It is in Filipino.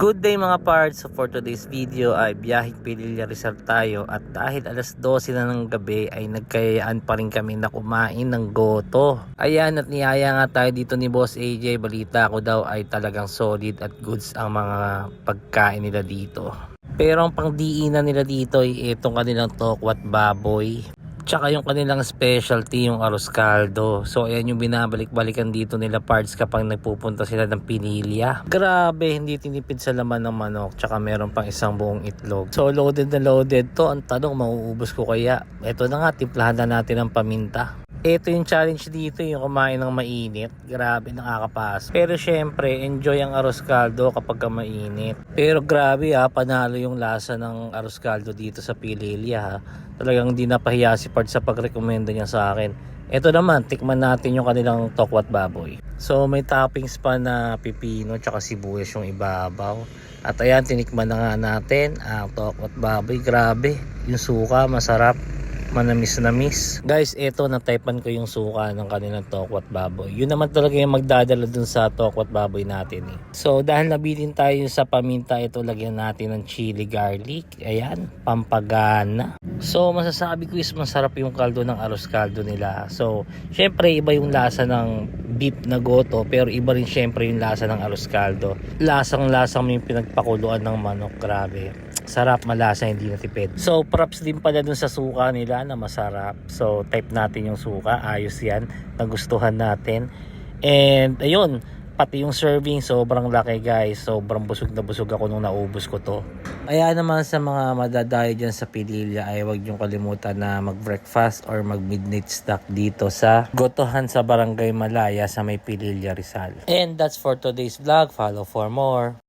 Good day mga parts. So for today's video ay biyaheng Pililla Rizal tayo, at dahil alas 12 na ng gabi ay nagkayaan pa rin kami na kumain ng goto. Ayan, at niyaya nga tayo dito ni Boss AJ. Balita ko daw ay talagang solid at goods ang mga pagkain nila dito. Pero ang pangdiinan nila dito ay itong kanilang tokwat baboy, tsaka yung kanilang specialty, yung arroz caldo. So ayan yung binabalik-balikan dito nila parts kapag nagpupunta sila ng Pinilya. Grabe, hindi tinipid sa laman ng manok, tsaka meron pang isang buong itlog. So loaded na loaded to. Ang tanong, mauubos ko kaya? Ito na nga, timplahan na natin ng paminta. Ito yung challenge dito, yung kumain ng mainit. Grabe, nakakapas. Pero syempre, enjoy ang arroz caldo kapag mainit. Pero grabe panalo yung lasa ng arroz caldo dito sa Pililya ha. Talagang di napahiya si Part sa pagrekomenda niya sa akin. Ito naman, tikman natin yung kanilang tokwat baboy. So may toppings pa na pipino tsaka sibuyas yung ibabaw. At ayan, tinikman na nga natin ang tokwat baboy. Grabe, yung suka masarap, manamis-namis. Guys, ito na-typean ko yung suka ng kanilang tokwat baboy. Yun naman talaga yung magdadala dun sa tokwat baboy natin eh. So dahil nabilin tayo sa paminta, ito lagyan natin ng chili garlic. Ayan, pampagana. So masasabi ko is masarap yung kaldo ng arroz caldo nila. So syempre iba yung lasa ng beef na goto, pero iba rin syempre yung lasa ng arroz caldo. Lasang-lasang yung pinagpakuluan ng manok. Grabe, sarap, malasa, hindi natipid. So props din pala dun sa suka nila na masarap. So type natin yung suka, ayos yan, nagustuhan natin. And ayun, pati yung serving sobrang laki guys. Sobrang busog na busog ako nung naubos ko to. Kaya naman sa mga madadayo dyan sa Pililya ay huwag niyong kalimutan na mag-breakfast or mag-midnight snack dito sa Gotohan sa Barangay Malaya sa may Pililya Rizal. And that's for today's vlog. Follow for more.